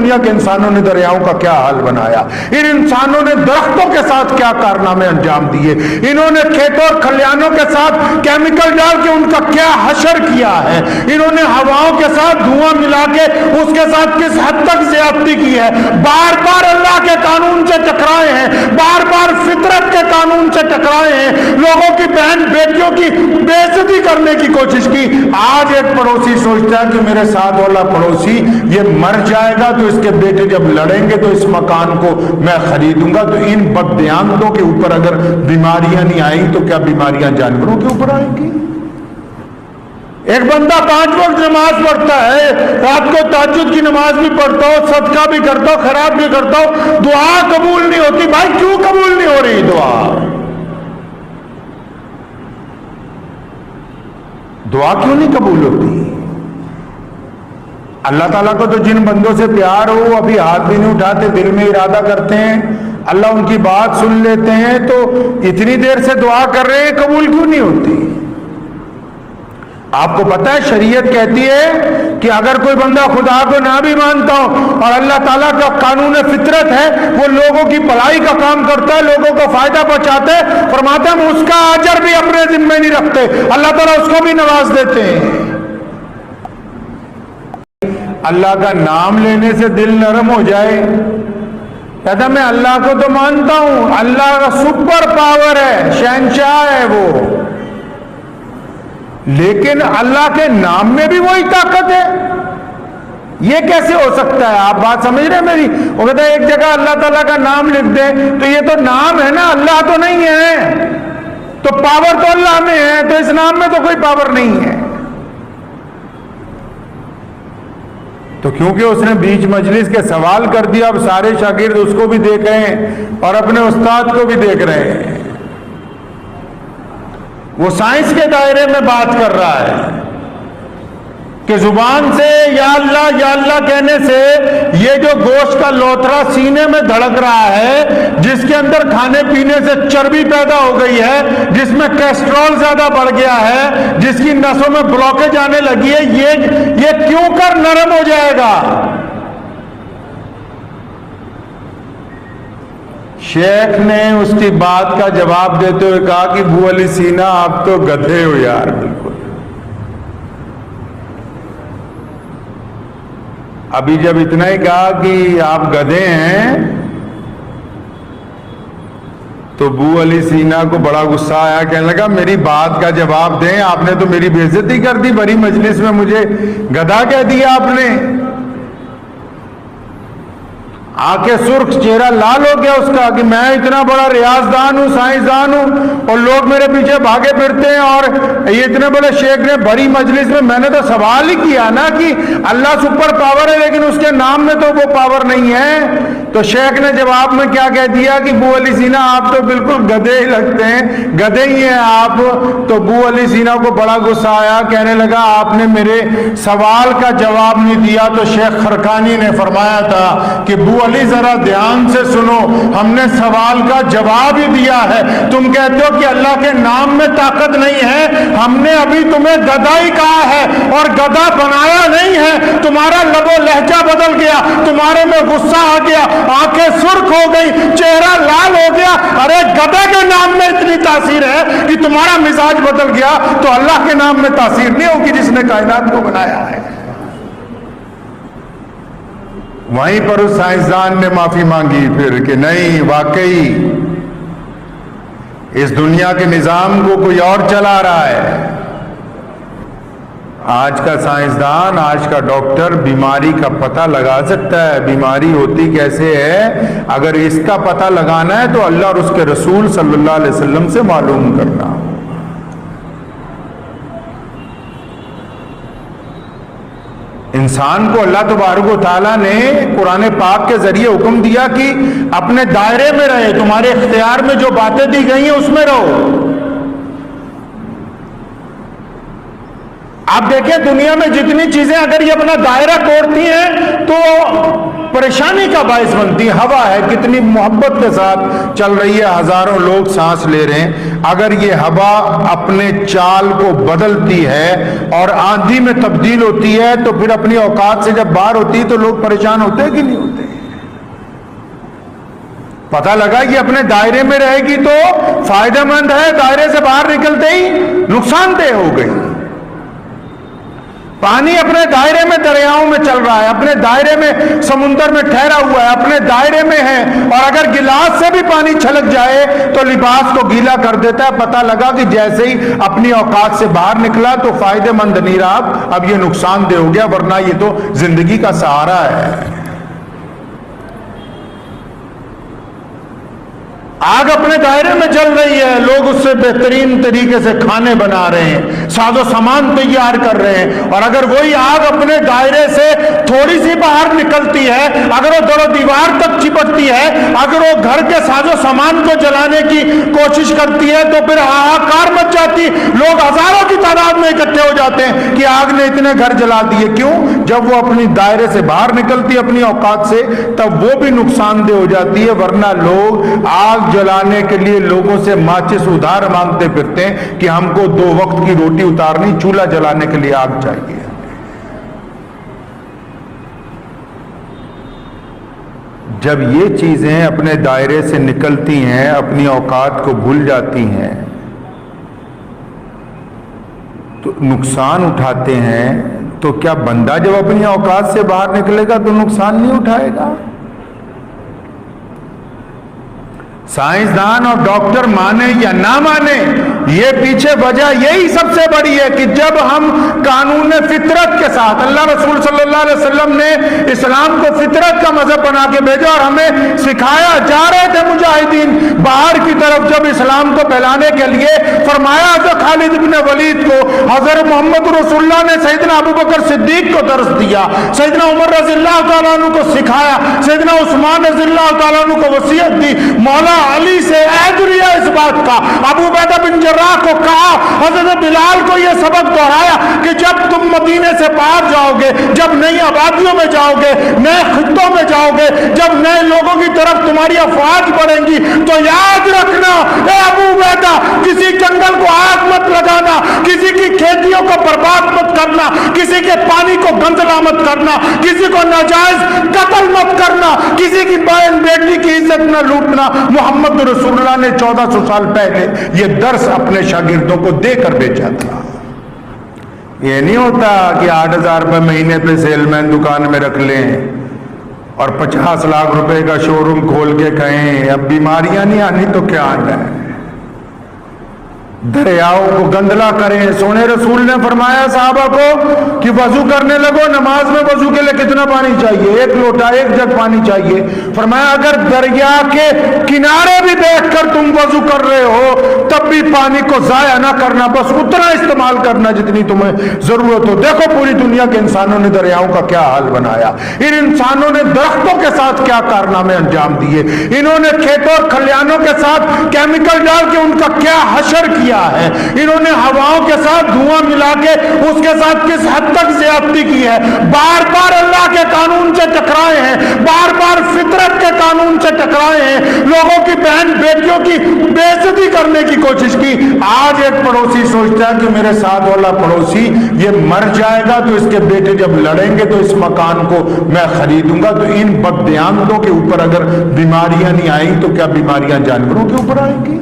دنیا کے انسانوں نے دریاؤں کا کیا حال بنایا، ان انسانوں نے درختوں کے ساتھ کیا کارنامے انجام دیے، انہوں نے کھیتوں اور کھلیانوں کے ساتھ کیمیکل ڈال کے ان کا کیا حشر کیا ہے، انہوں نے ہواؤں کے ساتھ دھواں ملا کے اس کے ساتھ کس حد تک زیادتی کی ہے، بار بار اللہ کے قانون سے ٹکرائے ہیں، بار بار فطرت کے قانون سے ٹکرائے ہیں، لوگوں کی بہن بیٹیوں کی بے عزتی کرنے کی کوشش کی۔ آج ایک پڑوسی سوچتا ہے کہ میرے ساتھ والا پڑوسی یہ مر جائے گا تو اس کے بیٹے جب لڑیں گے تو اس مکان کو میں خریدوں گا، تو ان بددیانتوں کے اوپر اگر بیماریاں نہیں آئیں تو کیا بیماریاں جانوروں کے اوپر آئیں گی؟ ایک بندہ 5 وقت نماز پڑھتا ہے، رات کو تہجد کی نماز بھی پڑھتا ہو، صدقہ بھی کرتا ہو، خیرات بھی کرتا ہو، دعا قبول نہیں ہوتی۔ بھائی کیوں قبول نہیں ہو رہی دعا کیوں نہیں قبول ہوتی؟ اللہ تعالیٰ کو تو جن بندوں سے پیار ہو ابھی ہاتھ بھی نہیں اٹھاتے، دل میں ارادہ کرتے ہیں، اللہ ان کی بات سن لیتے ہیں، تو اتنی دیر سے دعا کر رہے ہیں، قبول کیوں نہیں ہوتی؟ آپ کو پتہ ہے شریعت کہتی ہے کہ اگر کوئی بندہ خدا کو نہ بھی مانتا ہو اور اللہ تعالیٰ کا قانون فطرت ہے، وہ لوگوں کی بھلائی کا کام کرتا ہے، لوگوں کو فائدہ پہنچاتا ہے، فرماتا ہے ہم اس کا اجر بھی اپنے ذمہ نہیں رکھتے، اللہ تعالیٰ اس کو بھی نواز دیتے ہیں۔ اللہ کا نام لینے سے دل نرم ہو جائے، کہتا میں اللہ کو تو مانتا ہوں، اللہ کا سپر پاور ہے، شہنشاہ ہے وہ، لیکن اللہ کے نام میں بھی وہی طاقت ہے، یہ کیسے ہو سکتا ہے؟ آپ بات سمجھ رہے ہیں میری؟ وہ کہتا ہے ایک جگہ اللہ تعالیٰ کا نام لکھ دیں تو یہ تو نام ہے نا، اللہ تو نہیں ہے، تو پاور تو اللہ میں ہے، تو اس نام میں تو کوئی پاور نہیں ہے۔ تو کیونکہ اس نے بیچ مجلس کے سوال کر دیا، اب سارے شاگرد اس کو بھی دیکھ رہے ہیں اور اپنے استاد کو بھی دیکھ رہے ہیں، وہ سائنس کے دائرے میں بات کر رہا ہے کہ زبان سے یا اللہ کہنے سے یہ جو گوشت کا لوتھڑا سینے میں دھڑک رہا ہے، جس کے اندر کھانے پینے سے چربی پیدا ہو گئی ہے، جس میں کولیسٹرول زیادہ بڑھ گیا ہے، جس کی نسوں میں بلاکیج آنے لگی ہے، یہ کیوں کر نرم ہو جائے گا؟ شیخ نے اس کی بات کا جواب دیتے ہوئے کہا کہ ابو علی سینا آپ تو گدھے ہو یار، بالکل۔ ابھی جب اتنا ہی کہا کہ آپ گدھے ہیں تو ابو علی سینا کو بڑا غصہ آیا، کہنے لگا میری بات کا جواب دیں، آپ نے تو میری بے عزتی کر دی، بڑی مجلس میں مجھے گدھا کہہ دیا آپ نے۔ آنکھیں سرخ، چہرہ لال ہو گیا اس کا کہ میں اتنا بڑا ریاضدان ہوں، سائنسدان ہوں، اور لوگ میرے پیچھے بھاگے پھرتے ہیں، اور یہ اتنے بڑے شیخ نے بڑی مجلس میں نے تو سوال ہی کیا نا کہ اللہ سپر پاور ہے لیکن اس کے نام میں تو وہ پاور نہیں ہے۔ تو شیخ نے جواب میں کیا کہہ دیا کہ ابو علی سینا آپ تو بالکل گدھے ہی لگتے ہیں، گدھے ہی ہیں آپ۔ تو ابو علی سینا کو بڑا غصہ آیا، کہنے لگا آپ نے میرے سوال کا جواب نہیں دیا۔ تو شیخ خرقانی نے فرمایا تھا کہ ابو علی ذرا دھیان سے سنو، ہم نے سوال کا جواب ہی دیا ہے، تم کہتے ہو کہ اللہ کے نام میں طاقت نہیں ہے، ہم نے ابھی تمہیں گدھا ہی کہا ہے اور گدھا بنایا نہیں ہے، تمہارا لب و لہجہ بدل گیا، تمہارے میں غصہ آ گیا، آنکھیں سرخ ہو گئی، چہرہ لال ہو گیا، ارے گدھے کے نام میں اتنی تاثیر ہے کہ تمہارا مزاج بدل گیا، تو اللہ کے نام میں تاثیر نہیں ہوگی جس نے کائنات کو بنایا ہے۔ وہیں پر اس سائنسدان نے معافی مانگی پھر کہ نہیں، واقعی اس دنیا کے نظام کو کوئی اور چلا رہا ہے۔ آج کا سائنسدان، آج کا ڈاکٹر بیماری کا پتہ لگا سکتا ہے، بیماری ہوتی کیسے ہے، اگر اس کا پتہ لگانا ہے تو اللہ اور اس کے رسول صلی اللہ علیہ وسلم سے معلوم کرنا۔ انسان کو اللہ تبارک و تعالیٰ نے قرآن پاک کے ذریعے حکم دیا کہ اپنے دائرے میں رہے، تمہارے اختیار میں جو باتیں دی گئی ہیں اس میں رہو۔ آپ دیکھیں دنیا میں جتنی چیزیں اگر یہ اپنا دائرہ توڑتی ہیں تو پریشانی کا باعث بنتی ہیں. ہوا ہے کتنی محبت کے ساتھ چل رہی ہے, ہزاروں لوگ سانس لے رہے ہیں. اگر یہ ہوا اپنے چال کو بدلتی ہے اور آندھی میں تبدیل ہوتی ہے تو پھر اپنی اوقات سے جب باہر ہوتی ہے تو لوگ پریشان ہوتے ہیں کہ نہیں ہوتے؟ پتہ لگا یہ اپنے دائرے میں رہے گی تو فائدہ مند ہے, دائرے سے باہر نکلتے ہی نقصان دہ ہو گئی. پانی اپنے دائرے میں دریاؤں میں چل رہا ہے, اپنے دائرے میں سمندر میں ٹھہرا ہوا ہے, اپنے دائرے میں ہے, اور اگر گلاس سے بھی پانی چھلک جائے تو لباس کو گیلا کر دیتا ہے. پتہ لگا کہ جیسے ہی اپنی اوقات سے باہر نکلا تو فائدہ مند نہیں رہا, اب یہ نقصان دہ ہو گیا, ورنہ یہ تو زندگی کا سہارا ہے. آگ اپنے دائرے میں چل رہی ہے, لوگ اس سے بہترین طریقے سے کھانے بنا رہے ہیں, ساز و سامان تیار کر رہے ہیں, اور اگر وہی آگ اپنے دائرے سے تھوڑی سی باہر نکلتی ہے, اگر وہ در و دیوار تک چپکتی ہے, اگر وہ گھر کے ساز و سامان کو جلانے کی کوشش کرتی ہے تو پھر ہاہاکار مچ جاتی, لوگ ہزاروں کی تعداد میں اکٹھے ہو جاتے ہیں کہ آگ نے اتنے گھر جلا دیے. کیوں؟ جب وہ اپنی دائرے سے باہر نکلتی ہے اپنی اوقات سے, تب وہ بھی نقصان دہ ہو جاتی ہے. ورنہ لوگ آگ جلانے کے لیے لوگوں سے ماچس ادھار مانگتے پھرتے ہیں کہ ہم کو 2 وقت کی روٹی اتارنی, چولہا جلانے کے لیے آگ چاہیے. جب یہ چیزیں اپنے دائرے سے نکلتی ہیں, اپنی اوقات کو بھول جاتی ہیں, تو نقصان اٹھاتے ہیں. تو کیا بندہ جب اپنی اوقات سے باہر نکلے گا تو نقصان نہیں اٹھائے گا؟ سائنسدان اور ڈاکٹر مانے یا نہ مانے, یہ پیچھے وجہ یہی سب سے بڑی ہے کہ جب ہم قانون فطرت کے ساتھ, اللہ رسول صلی اللہ علیہ وسلم نے اسلام کو فطرت کا مذہب بنا کے بھیجا اور ہمیں سکھایا, جا رہے تھے مجاہدین باہر کی طرف جب اسلام کو پھیلانے کے لیے, فرمایا حضرت خالد بن ولید کو حضرت محمد رسول اللہ نے سیدنا ابوبکر صدیق کو درس دیا, سیدنا عمر رضی اللہ تعالیٰ عنہ کو سکھایا, سیدنا عثمان رضی اللہ تعالیٰ عنہ کو وصیت دی, مولا علی سے عہد لیا اس بات کا, ابو عبیدہ بن جراح کو کہا, حضرت بلال کو یہ سبق دہرایا کہ جب تم مدینے سے باہر جاؤ گے, جب نئی آبادیوں میں جاؤ گے, نئے خطوں میں جاؤ گے, جب نئے لوگوں کی طرف تمہاری افواج بڑھیں گی, تو یاد رکھنا اے ابو عبیدہ, کسی جنگل کو آگ مت لگانا, کسی کی کھیتیوں کو برباد مت کرنا, کسی کے پانی کو گندلا مت کرنا, کسی کو ناجائز قتل مت کرنا, کسی کی بہن بیٹی کی عزت نہ لوٹنا. محمد رسول اللہ نے 1400 سال پہلے یہ درس اپنے شاگردوں کو دے کر بھیجا تھا. یہ نہیں ہوتا کہ 8000 روپے مہینے پہ سیل مین دکان میں رکھ لیں اور 50 لاکھ روپے کا شو روم کھول کے کہیں اب بیماریاں نہیں آنی تو کیا آنا ہے. دریاؤں کو گندلا کریں. سونے رسول نے فرمایا صحابہ کو کہ وضو کرنے لگو, نماز میں وضو کے لیے کتنا پانی چاہیے؟ 1 لوٹا 1 جگ پانی چاہیے. فرمایا اگر دریا کے کنارے بھی دیکھ کر تم وضو کر رہے ہو تب بھی پانی کو ضائع نہ کرنا, بس اتنا استعمال کرنا جتنی تمہیں ضرورت ہو. دیکھو پوری دنیا کے انسانوں نے دریاؤں کا کیا حال بنایا, ان انسانوں نے درختوں کے ساتھ کیا کارنامے انجام دیے, انہوں نے کھیتوں اور کھلیانوں کے ساتھ کیمیکل ڈال کے ان کا کیا حشر کیا ہے, انہوں نے ہواؤں کے ساتھ دھواں ملا کے اس کے ساتھ کس حد تک زیادتی کی ہے, بار بار اللہ کے قانون سے ٹکرائے ہیں, بار بار فطرت کے قانون سے ٹکرائے ہیں, لوگوں کی بہن بیٹیوں کی بے عزتی کرنے کی کوشش کی. آج ایک پڑوسی سوچتا ہے کہ میرے ساتھ والا پڑوسی یہ مر جائے گا تو اس کے بیٹے جب لڑیں گے تو اس مکان کو میں خریدوں گا. تو ان بددیانتوں کے اوپر اگر بیماریاں نہیں آئیں تو کیا بیماریاں جانوروں کے اوپر آئیں گی؟